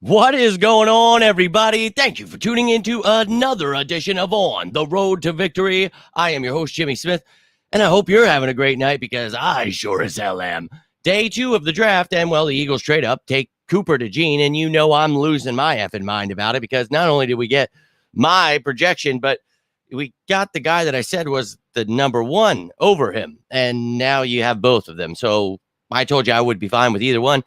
What is going on, everybody? Thank you for tuning into another edition of On the Road to Victory. I am your host, Jimmy Smith, and I hope you're having a great night because I sure as hell am. Day 2 of the draft, and well, the Eagles trade up, take Cooper DeJean, and you know I'm losing my effing mind about it because not only did we get my projection, but we got the guy that I said was the number one over him, and now you have both of them. So I told you I would be fine with either one.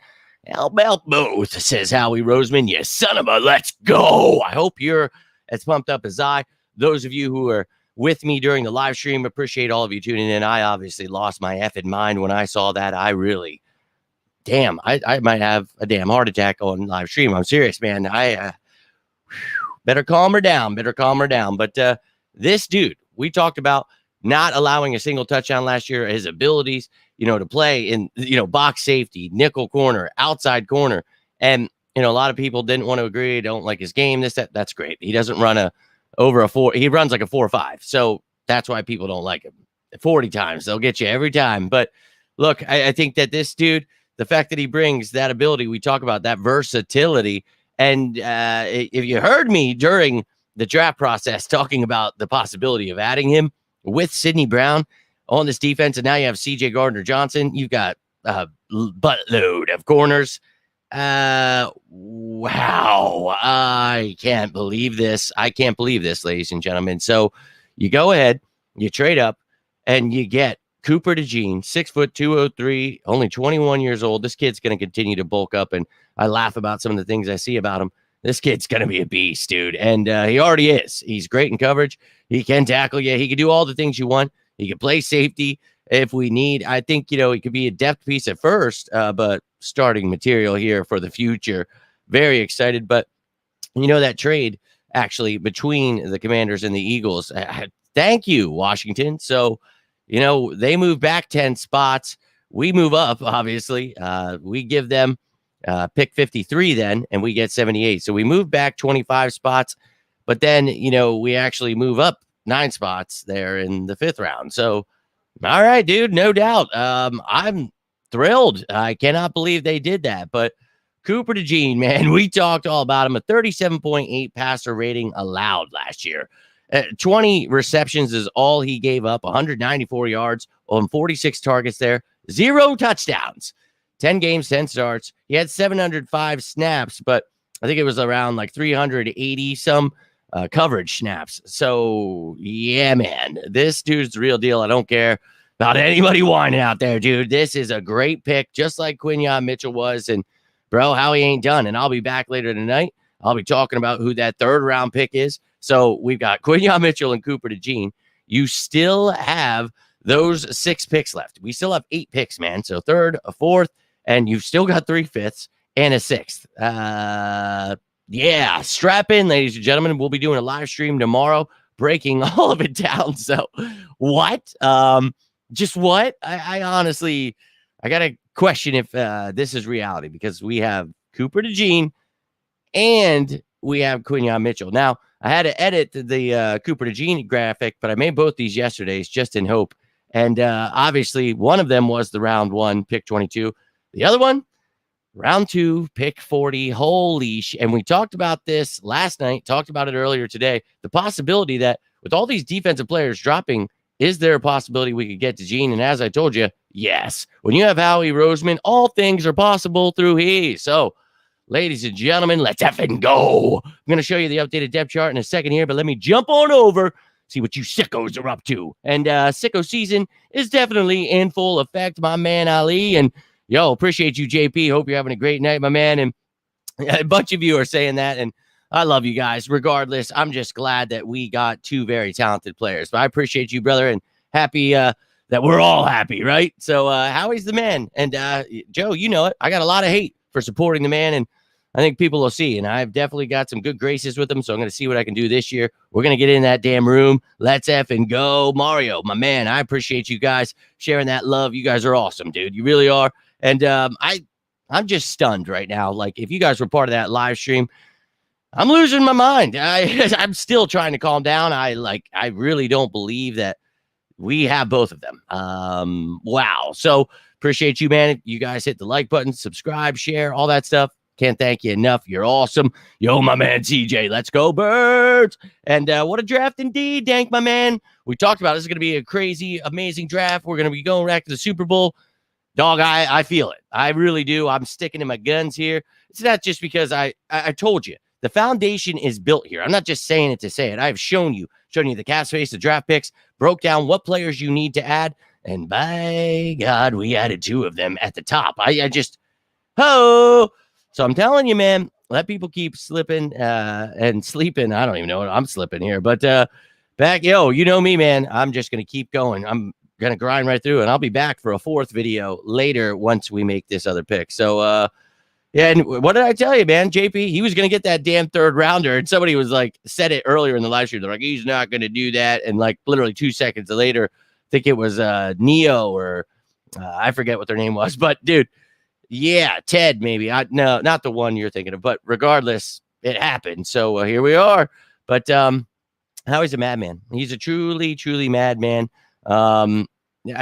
How about both, says Howie Roseman. You son of a let's go. I hope you're as pumped up as I. Those of you who are with me during the live stream, appreciate all of you tuning in. I obviously lost my effing mind when I saw that. I might have a damn heart attack on live stream. I'm serious, man. Better calm her down. But this dude, we talked about not allowing a single touchdown last year, his abilities, to play in, box safety, nickel corner, outside corner. And, a lot of people didn't want to agree. Don't like his game. That's great. He doesn't run over a 4. He runs like a 4.5. So that's why people don't like him. 40 times. They'll get you every time. But look, I think that this dude, the fact that he brings that ability, we talk about that versatility. And if you heard me during the draft process talking about the possibility of adding him with Sidney Brown on this defense, and now you have C.J. Gardner-Johnson. You've got a buttload of corners. Wow. I can't believe this. Ladies and gentlemen. So you go ahead, you trade up, and you get Cooper DeJean, 6 foot 203, only 21 years old. This kid's going to continue to bulk up, and I laugh about some of the things I see about him. This kid's going to be a beast, dude. And he already is. He's great in coverage. He can tackle you. He can do all the things you want. He can play safety if we need. I think, he could be a depth piece at first, but starting material here for the future. Very excited. But, that trade actually between the Commanders and the Eagles. Thank you, Washington. So, they move back 10 spots. We move up, obviously. We give them pick 53 then, and we get 78. So we move back 25 spots, but then, we actually move up 9 spots there in the 5th round. So, all right, dude, no doubt. I'm thrilled. I cannot believe they did that. But Cooper DeJean, man, we talked all about him. A 37.8 passer rating allowed last year. 20 receptions is all he gave up, 194 yards on 46 targets there, 0 touchdowns. 10 games, 10 starts. He had 705 snaps, but I think it was around like 380 some coverage snaps. So, yeah, man, this dude's the real deal. I don't care about anybody whining out there, dude. This is a great pick, just like Quinyon Mitchell was. And, bro, Howie ain't done. And I'll be back later tonight. I'll be talking about who that 3rd round pick is. So we've got Quinyon Mitchell and Cooper DeJean. You still have those 6 picks left. We still have 8 picks, man. So 3rd, a 4th, and you've still got 3 5ths and a 6th. Yeah, strap in, ladies and gentlemen. We'll be doing a live stream tomorrow, breaking all of it down. So what? Just what? I honestly, I got to question if this is reality because we have Cooper DeJean and we have Quinyon Mitchell. Now, I had to edit the Cooper DeJean graphic, but I made both these yesterdays just in hope. And obviously, one of them was the round 1, pick 22. The other one, round 2, pick 40. Holy shit. And we talked about this last night, talked about it earlier today. The possibility that with all these defensive players dropping, is there a possibility we could get DeJean? And as I told you, yes. When you have Howie Roseman, all things are possible through he. So, ladies and gentlemen, let's effing go. I'm going to show you the updated depth chart in a second here, but let me jump on over, see what you sickos are up to. And sicko season is definitely in full effect, my man Ali. And yo, appreciate you, JP. Hope you're having a great night, my man. And a bunch of you are saying that, and I love you guys. Regardless, I'm just glad that we got 2 very talented players. But I appreciate you, brother, and happy that we're all happy, right? So Howie's the man. And Joe, you know it. I got a lot of hate for supporting the man, and I think people will see. And I've definitely got some good graces with him, so I'm going to see what I can do this year. We're going to get in that damn room. Let's effing go. Mario, my man, I appreciate you guys sharing that love. You guys are awesome, dude. You really are. And I'm just stunned right now. Like, if you guys were part of that live stream, I'm losing my mind. I'm still trying to calm down. I really don't believe that we have both of them. Wow. So appreciate you, man. You guys hit the like button, subscribe, share, all that stuff. Can't thank you enough. You're awesome. Yo, my man, CJ. Let's go, Birds. And what a draft indeed, Dank, my man. We talked about this is going to be a crazy, amazing draft. We're going to be going back to the Super Bowl. Dog, I feel it. I really do. I'm sticking to my guns here. It's not just because I told you. The foundation is built here. I'm not just saying it to say it. I've shown you the cap space, the draft picks, broke down what players you need to add. And by God, we added 2 of them at the top. I just, so I'm telling you, man, let people keep slipping and sleeping. I don't even know what I'm slipping here. But back, you know me, man. I'm just going to keep going. I'm going to grind right through, and I'll be back for a 4th video later once we make this other pick. So, yeah, and what did I tell you, man? JP, he was going to get that damn 3rd rounder, and somebody was like, said it earlier in the live stream. They're like, he's not going to do that. And like literally 2 seconds later, I think it was Neo or I forget what their name was. But dude, yeah, Ted maybe. No, not the one you're thinking of. But regardless, it happened. So here we are. But Howie's a madman. He's a truly, truly madman. I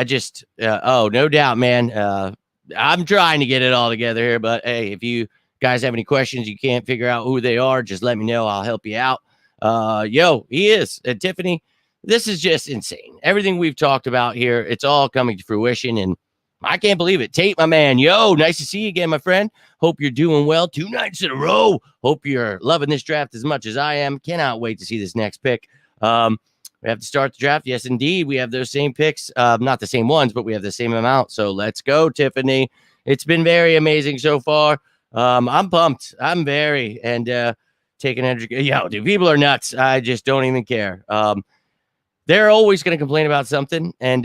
just, no doubt, man. I'm trying to get it all together here, but hey, if you guys have any questions, you can't figure out who they are, just let me know. I'll help you out. He is. Tiffany, this is just insane. Everything we've talked about here, it's all coming to fruition, and I can't believe it. Tate, my man, nice to see you again, my friend. Hope you're doing well. 2 nights in a row. Hope you're loving this draft as much as I am. Cannot wait to see this next pick. We have to start the draft. Yes, indeed. We have those same picks. Not the same ones, but we have the same amount. So let's go, Tiffany. It's been very amazing so far. I'm pumped. I'm very. And taking energy. Dude, people are nuts. I just don't even care. They're always going to complain about something. And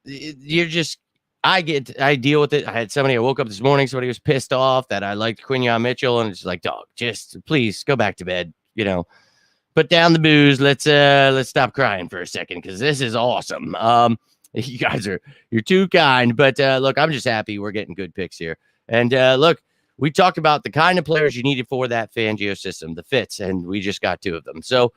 you're just, I deal with it. I woke up this morning. Somebody was pissed off that I liked Quinyon Mitchell. And it's like, dog, just please go back to bed. Put down the booze. Let's stop crying for a second because this is awesome. You guys you're too kind. But look, I'm just happy we're getting good picks here. And look, we talked about the kind of players you needed for that Fangio system, the fits, and we just got 2 of them. So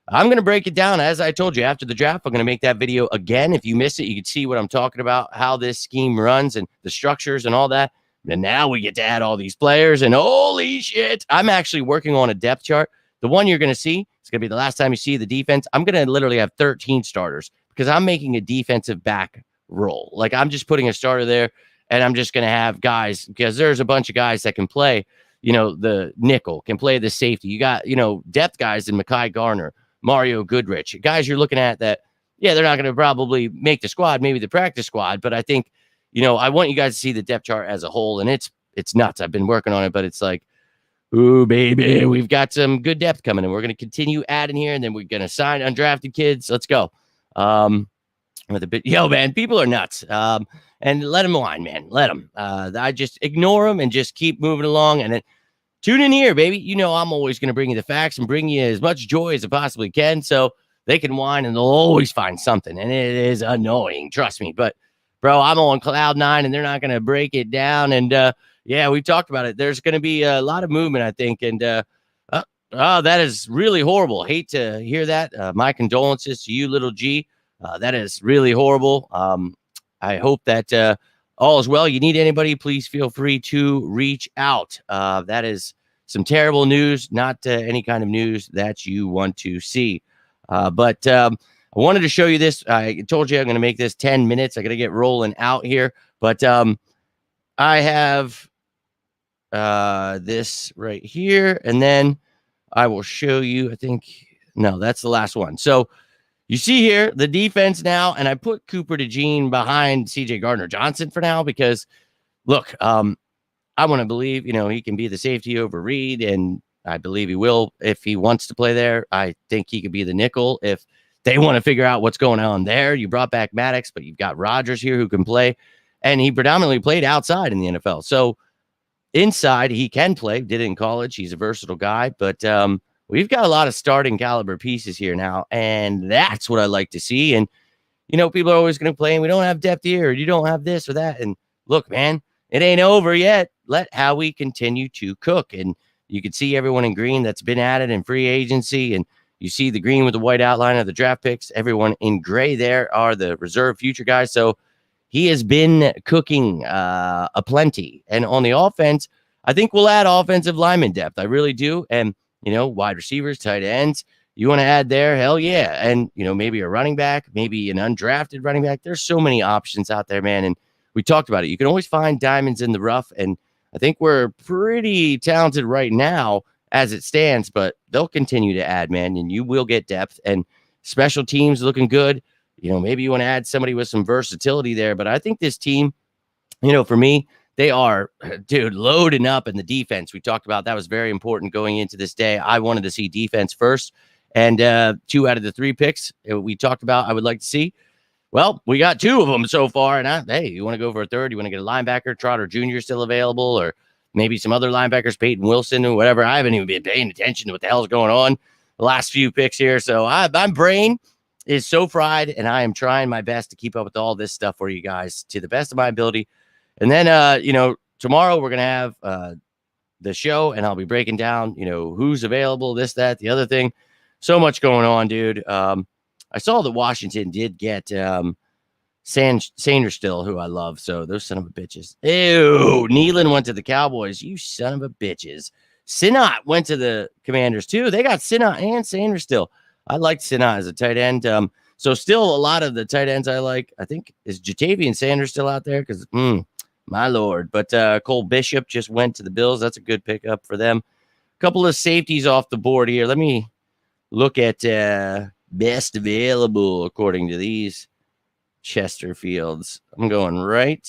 I'm going to break it down. As I told you, after the draft, I'm going to make that video again. If you missed it, you can see what I'm talking about, how this scheme runs and the structures and all that. And now we get to add all these players. And holy shit, I'm actually working on a depth chart. The one you're going to see, it's going to be the last time you see the defense. I'm going to literally have 13 starters because I'm making a defensive back role. Like I'm just putting a starter there and I'm just going to have guys because there's a bunch of guys that can play, the nickel, can play the safety. You got, depth guys in Mekhi Garner, Mario Goodrich, guys you're looking at that, they're not going to probably make the squad, maybe the practice squad. But I think, I want you guys to see the depth chart as a whole. And it's nuts. I've been working on it, but it's like, ooh, baby, we've got some good depth coming, and we're going to continue adding here, and then we're going to sign undrafted kids. Let's go. With a bit, man, people are nuts. And let them whine, man. Let them. I just ignore them and just keep moving along. And then tune in here, baby. I'm always going to bring you the facts and bring you as much joy as I possibly can, so they can whine, and they'll always find something. And it is annoying, trust me. But bro, I'm on cloud 9, and they're not going to break it down. And we talked about it. There's going to be a lot of movement, I think. And that is really horrible. Hate to hear that. My condolences to you, little G. That is really horrible. I hope that all is well. You need anybody, please feel free to reach out. That is some terrible news, not any kind of news that you want to see. But I wanted to show you this. I told you I'm going to make this 10 minutes. I got to get rolling out here. But I have this right here, and then I will show you, I think, no, that's the last one. So you see here the defense now, and I put Cooper DeJean behind CJ Gardner-Johnson for now because, look, I want to believe, he can be the safety over Reed, and I believe he will if he wants to play there. I think he could be the nickel if they want to figure out what's going on there. You brought back Maddox, but you've got Rodgers here who can play, and he predominantly played outside in the NFL. So inside, he can play, did it in college. He's a versatile guy, but we've got a lot of starting caliber pieces here now, and that's what I like to see. And, people are always going to play, and we don't have depth here, or you don't have this or that. And look, man, it ain't over yet. Let Howie continue to cook. And you can see everyone in green that's been added in free agency, and you see the green with the white outline of the draft picks. Everyone in gray there are the reserve future guys. So he has been cooking aplenty. And on the offense, I think we'll add offensive lineman depth. I really do. And, wide receivers, tight ends, you want to add there? Hell yeah. And, maybe a running back, maybe an undrafted running back. There's so many options out there, man. And we talked about it. You can always find diamonds in the rough. And I think we're pretty talented right now as it stands, but they'll continue to add, man, and you will get depth. And special teams looking good. Maybe you want to add somebody with some versatility there. But I think this team, for me, they are, dude, loading up in the defense. We talked about that was very important going into this day. I wanted to see defense first. And 2 out of the 3 picks we talked about I would like to see. Well, we got 2 of them so far. And hey, you want to go for a third? You want to get a linebacker, Trotter Jr. still available, or maybe some other linebackers, Peyton Wilson or whatever. I haven't even been paying attention to what the hell's going on the last few picks here. So my brain is so fried, and I am trying my best to keep up with all this stuff for you guys to the best of my ability. And then, tomorrow we're going to have the show, and I'll be breaking down, who's available, this, that, the other thing. So much going on, dude. I saw that Washington did get Sanders still, who I love. So those son of a bitches. Ew. Nealon went to the Cowboys. You son of a bitches. Sinnott went to the Commanders too. They got Sinnott and Sanders still. I liked Sinnott as a tight end. So still a lot of the tight ends I like. I think is Jatavian Sanders still out there? Because my Lord. But Cole Bishop just went to the Bills. That's a good pickup for them. A couple of safeties off the board here. Let me look at best available according to these Chesterfields. I'm going right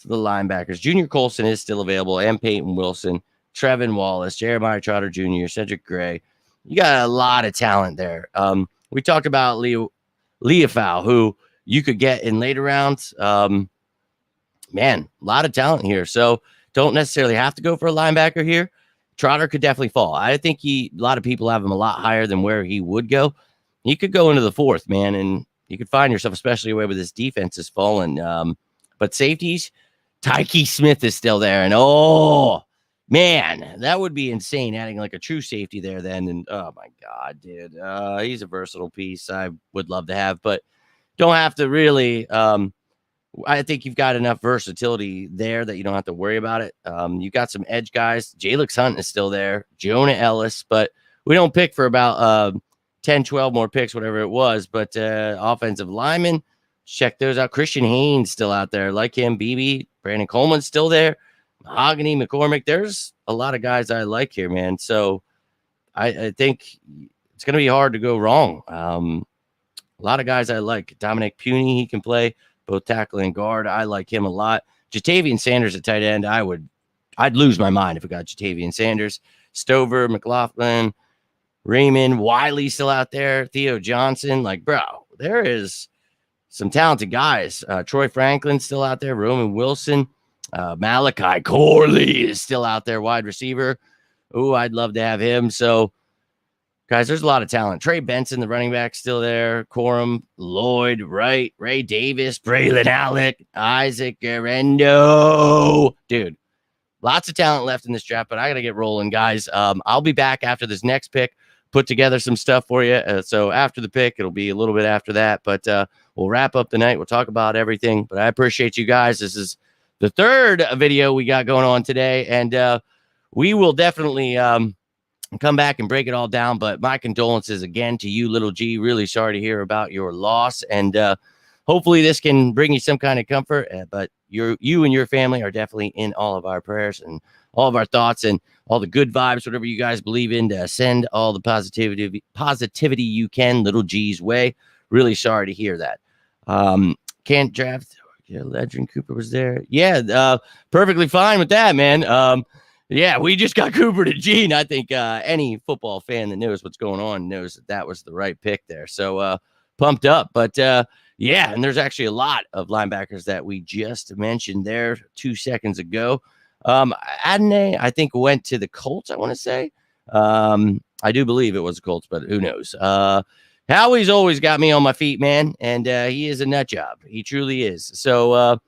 to the linebackers. Junior Colson is still available, and Peyton Wilson, Trevin Wallace, Jeremiah Trotter Jr., Cedric Gray. You got a lot of talent there. We talked about Leofau, who you could get in later rounds. Man, a lot of talent here. So don't necessarily have to go for a linebacker here. Trotter could definitely fall. I think a lot of people have him a lot higher than where he would go. He could go into the 4th, man, and you could find yourself, especially where this defense is falling. But safeties, Tyke Smith is still there. And, oh, man, that would be insane, adding like a true safety there then. And, oh, my God, dude. He's a versatile piece I would love to have, but don't have to really I think you've got enough versatility there that you don't have to worry about it. You got some edge guys. Jalix Hunt is still there. Jonah Ellis, but we don't pick for about 10, 12 more picks, whatever it was. But offensive linemen, check those out. Christian Haynes still out there. Like him. BB, Brandon Coleman's still there. Mahogany, McCormick. There's a lot of guys I like here, man. So I think it's going to be hard to go wrong. A lot of guys I like. Dominic Puny, he can play both tackle and guard. I like him a lot. Jatavian Sanders at tight end. I'd lose my mind if it got Jatavian Sanders. Stover, McLaughlin, Raymond, Wiley still out there. Theo Johnson. Like, bro, there is some talented guys. Troy Franklin still out there. Roman Wilson. Malachi Corley is still out there. Wide receiver. Oh, I'd love to have him. So, guys, there's a lot of talent. Trey Benson, the running back, still there. Corum, Lloyd, Wright, Ray Davis, Braylon Alec, Isaac Garendo. Dude, lots of talent left in this draft, but I got to get rolling, guys. I'll be back after this next pick, put together some stuff for you. So after the pick, it'll be a little bit after that, but we'll wrap up the night. We'll talk about everything, but I appreciate you guys. This is the 3rd video we got going on today, and we will definitely come back and break it all down. But my condolences again to you, little G. Really sorry to hear about your loss, and hopefully this can bring you some kind of comfort. But you and your family are definitely in all of our prayers and all of our thoughts and all the good vibes, whatever you guys believe in, to send all the positivity you can little G's way. Really sorry to hear that. Can't draft. Yeah, Legend Cooper was there. Yeah, perfectly fine with that, man. Yeah, we just got Cooper DeJean. I think any football fan that knows what's going on knows that was the right pick there. So pumped up. But yeah, and there's actually a lot of linebackers that we just mentioned there 2 seconds ago. Adonai, I think, went to the Colts, I want to say. I do believe it was the Colts, but who knows? Howie's always got me on my feet, man, and he is a nut job. He truly is. So,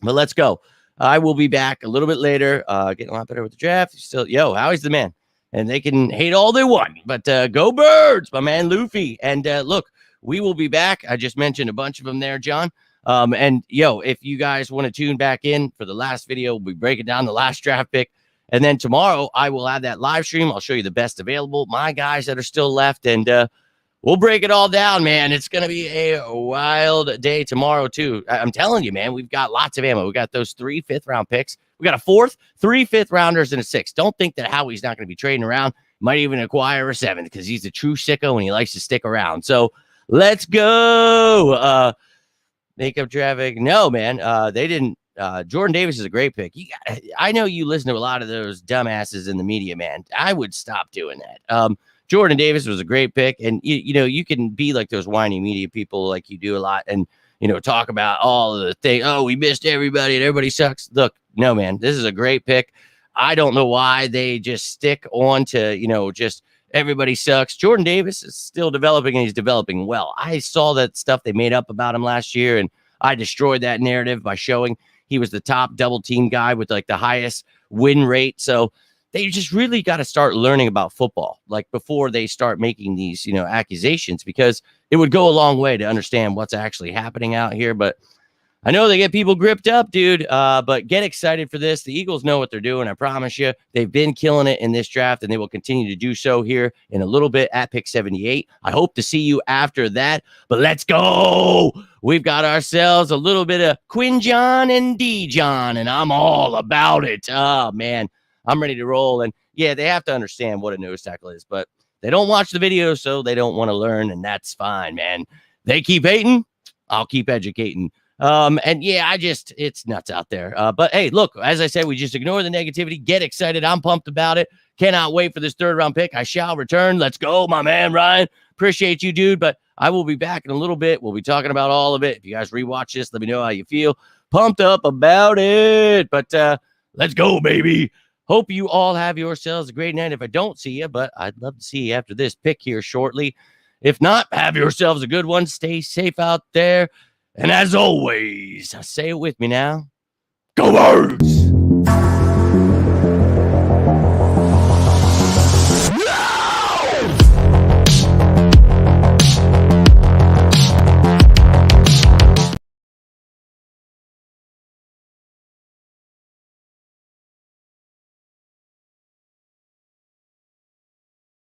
but let's go. I will be back a little bit later, getting a lot better with the draft. Still, Howie's the man, and they can hate all they want, but go Birds, my man Luffy. And look, we will be back. I just mentioned a bunch of them there, John. And if you guys want to tune back in for the last video, we'll be breaking down the last draft pick, And then tomorrow I will have that live stream. I'll show you the best available, my guys that are still left, and we'll break it all down, man. It's going to be a wild day tomorrow, too. I'm telling you, man, we've got lots of ammo. We got those 3 fifth-round picks. We got a 4th, 3 fifth-rounders, and a 6th. Don't think that Howie's not going to be trading around. Might even acquire a 7th because he's a true sicko and he likes to stick around. So let's go. Makeup traffic. No, man, they didn't. Jordan Davis is a great pick. I know you listen to a lot of those dumbasses in the media, man. I would stop doing that. Jordan Davis was a great pick. And, you know, you can be like those whiny media people like you do a lot and, you know, talk about all of the things. Oh, we missed everybody and everybody sucks. Look, no, man, this is a great pick. I don't know why they just stick on to, you know, just everybody sucks. Jordan Davis is still developing and he's developing well. I saw that stuff they made up about him last year and I destroyed that narrative by showing he was the top double team guy with like the highest win rate. So they just really got to start learning about football, like before they start making these, you know, accusations, because it would go a long way to understand what's actually happening out here. But I know they get people gripped up, dude, but get excited for this. The Eagles know what they're doing. I promise you. They've been killing it in this draft, and they will continue to do so here in a little bit at pick 78. I hope to see you after that, but let's go. We've got ourselves a little bit of Quinjon and DeJean, and I'm all about it. Oh, man, I'm ready to roll. And, yeah, they have to understand what a nose tackle is, but they don't watch the video, so they don't want to learn, and that's fine, man. They keep hating, I'll keep educating. And yeah, it's nuts out there. But hey, look, as I said, we just ignore the negativity, get excited. I'm pumped about it. Cannot wait for this 3rd round pick. I shall return. Let's go, my man, Ryan. Appreciate you, dude. But I will be back in a little bit. We'll be talking about all of it. If you guys rewatch this, let me know how you feel. Pumped up about it. But, let's go, baby. Hope you all have yourselves a great night. If I don't see you, but I'd love to see you after this pick here shortly. If not, have yourselves a good one. Stay safe out there. And as always, say it with me now. Go Birds!